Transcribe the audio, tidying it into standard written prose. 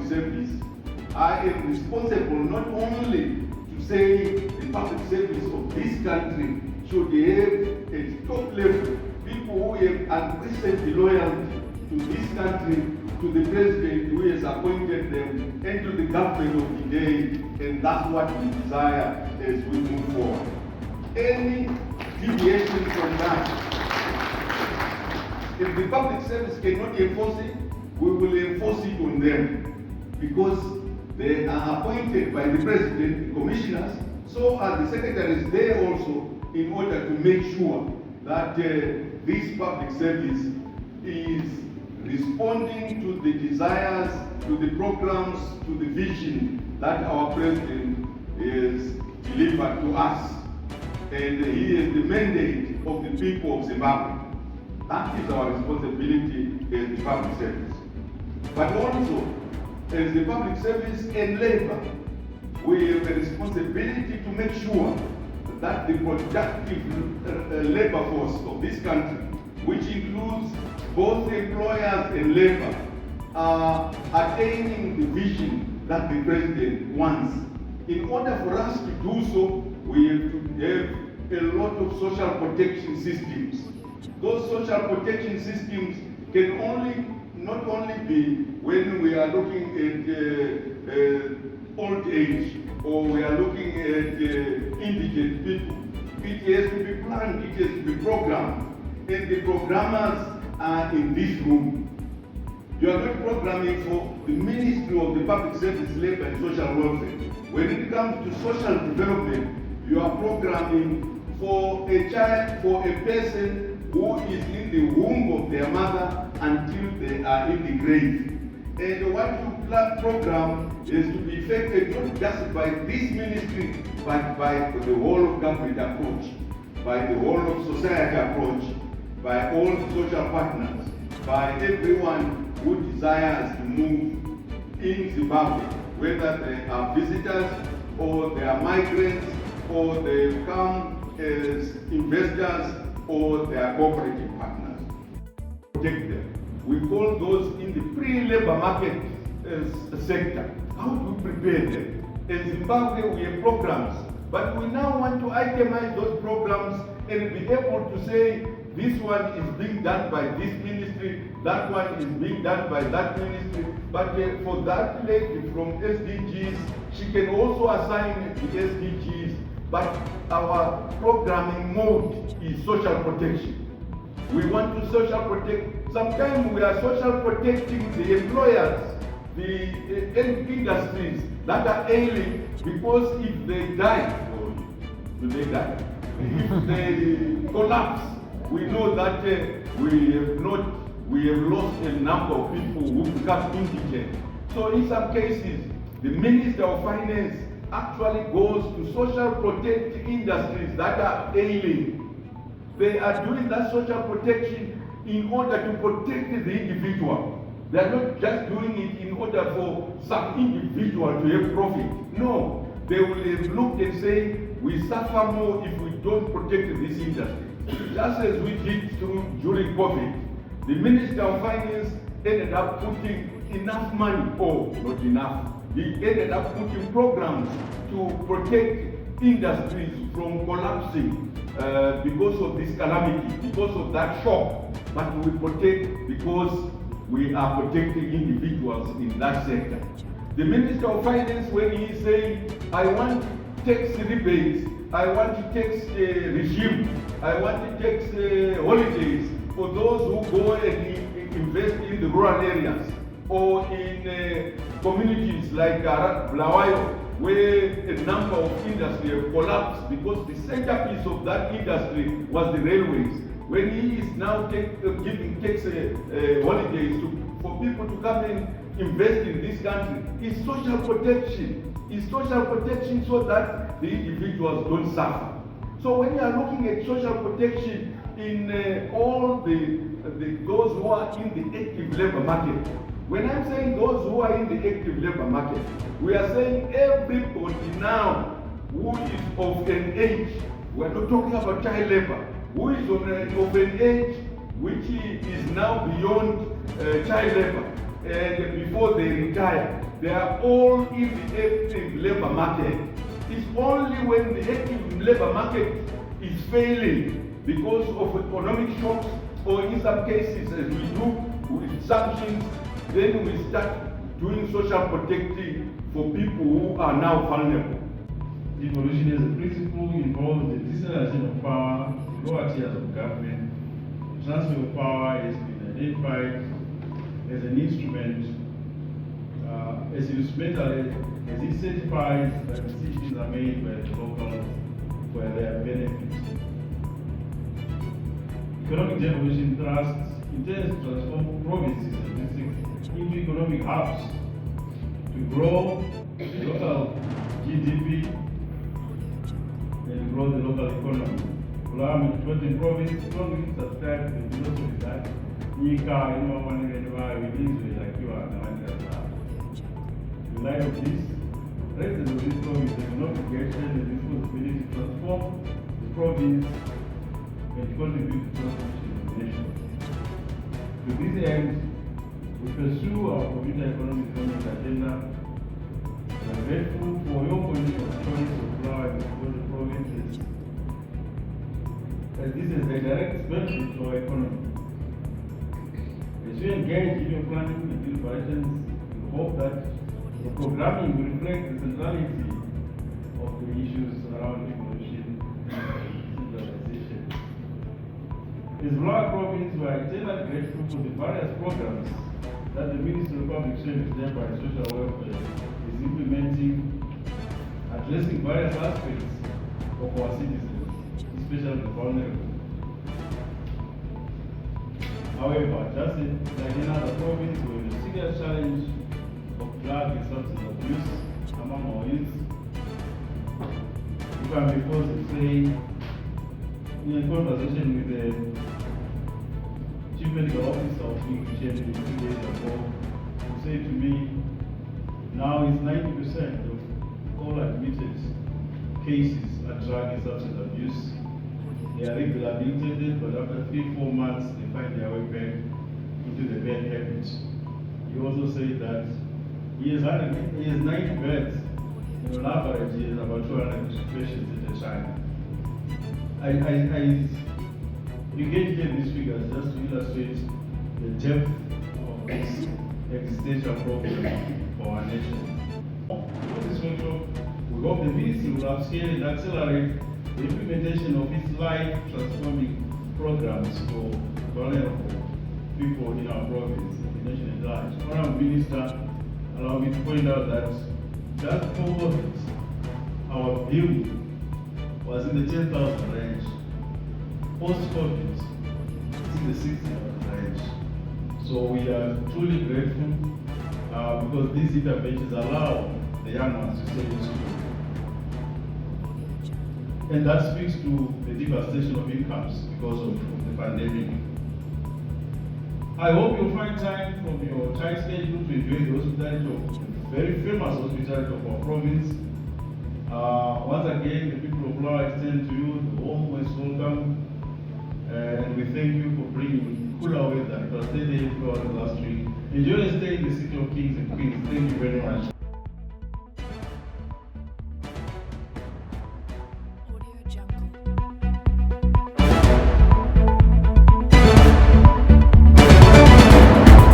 public service, I am responsible not only to say the public service of this country should have at top level people who have unprecedented loyalty to this country, to the president who has appointed them, and to the government of the day, and that's what we desire as we move forward. Any deviation from that, if the public service cannot enforce it, we will enforce it on them, because they are appointed by the president, the commissioners, so are the secretaries there also, in order to make sure that this public service is responding to the desires, to the programs, to the vision that our president has delivered to us. And he is the mandate of the people of Zimbabwe. That is our responsibility as the public service. But also, as the public service and labor, we have a responsibility to make sure that the productive labor force of this country, which includes both employers and labor, are attaining the vision that the president wants. In order for us to do so, we have to have a lot of social protection systems. Those social protection systems can not only be when we are looking at old age, or we are looking at indigent people. It has to be planned, it has to be programmed, and the programmers are in this room. You are not programming for the Ministry of the Public Service, Labor and Social Welfare. When it comes to social development, you are programming for a child, for a person who is in the womb of their mother until they are in the grave. And what you program is to be effected not just by this ministry, but by the whole of government approach, by the whole of society approach, by all social partners, by everyone who desires to move in Zimbabwe, whether they are visitors, or they are migrants, or they come as investors, or they are cooperative partners. Protect them. We call those in the pre-labor market sector. How do we prepare them? In Zimbabwe, we have programs, but we now want to itemize those programs and be able to say, this one is being done by this ministry, that one is being done by that ministry. But for that lady from SDGs, she can also assign the SDGs, but our programming mode is social protection. We want to social protect. Sometimes we are social protecting the employers, the industries that are ailing, because if they die, or do they die? If they collapse, we know that we have lost a number of people who become indigent. So in some cases, the Minister of Finance actually goes to social protect industries that are ailing. They are doing that social protection in order to protect the individual. They are not just doing it in order for some individual to have profit. No, they will have looked and say, we suffer more if we don't protect this industry. Just as we did during COVID, the Minister of Finance ended up putting enough money, or not enough, he ended up putting programs to protect industries from collapsing because of this calamity, because of that shock. But we protect because we are protecting individuals in that sector. The Minister of Finance, when he is saying, I want tax rebates, I want tax regime, I want tax holidays for those who go and invest in the rural areas, or in communities like Bulawayo, where a number of industries have collapsed because the centerpiece of that industry was the railways. When he is now giving tax holidays for people to come and invest in this country, it's social protection. It's social protection so that the individuals don't suffer. So when you are looking at social protection in all those who are in the active labor market, when I'm saying those who are in the active labor market, we are saying everybody now who is of an age, we're not talking about child labor, who is of an age which is now beyond child labor, and before they retire, They are all in the active labor market. It's only when the active labor market is failing because of economic shocks, or in some cases, as we do with sanctions, then we start doing social protecting for people who are now vulnerable. Devolution as a principle involves the decentralization of power to lower tiers of government. The transfer of power has been identified as an instrument, as instrumental as it certifies that decisions are made by the locals for their benefit. Economic devolution thrusts intends to transform provinces and districts into economic hubs to grow the local GDP and grow the local economy. Fulham Metropolitan Province strongly subscribe to the philosophy that Nika in light of this, residents of this province have an obligation and responsibility to transform the province and contribute to transformation of the nation. To this end, we pursue our community economic development agenda. We are grateful for your position of choice of flower and the provinces, as this is a direct benefit to our economy. As you engage in your planning and deliberations, we hope that the programming will reflect the centrality of the issues around devolution and centralization. As Rural Province, we are eternally grateful for the various programs that the Ministry of Public Service, led by Social Welfare, is implementing, addressing various aspects of our citizens, especially the vulnerable. However, just like in other provinces, we have a serious challenge of drug and substance abuse among our youth. If I'm supposed to say, in a conversation with the Chief Medical Officer of King 2 days ago, who said to me, now it's 90% of all admitted cases are drug and substance abuse. They are rehabilitated, but after 3-4 months, they find their way back into the bad habits. He also said that he has 90 beds. On average, he has about 200 patients at a time. I began here these figures just to illustrate the depth of this existential problem for our nation. With this workshop, we hope the ministry will upscale and accelerate the implementation of its life transforming programs for vulnerable people in our province, the nation at large. Honourable Minister, allow me to point out that just before COVID, our bill was in the 10,000 range. Post-COVID, it's in the 60,000 range. So we are truly grateful because these interventions allow the young ones to stay in school. And that speaks to the devastation of incomes because of the pandemic. I hope you'll find time from your tight schedule to enjoy the hospitality of the very famous hospitality of our province. Once again, the people of Flower extend to you the warmest welcome, and we thank you for bringing cooler weather. It was 38 hours last week. Enjoy your stay in the city of Kings and Queens. Thank you very much.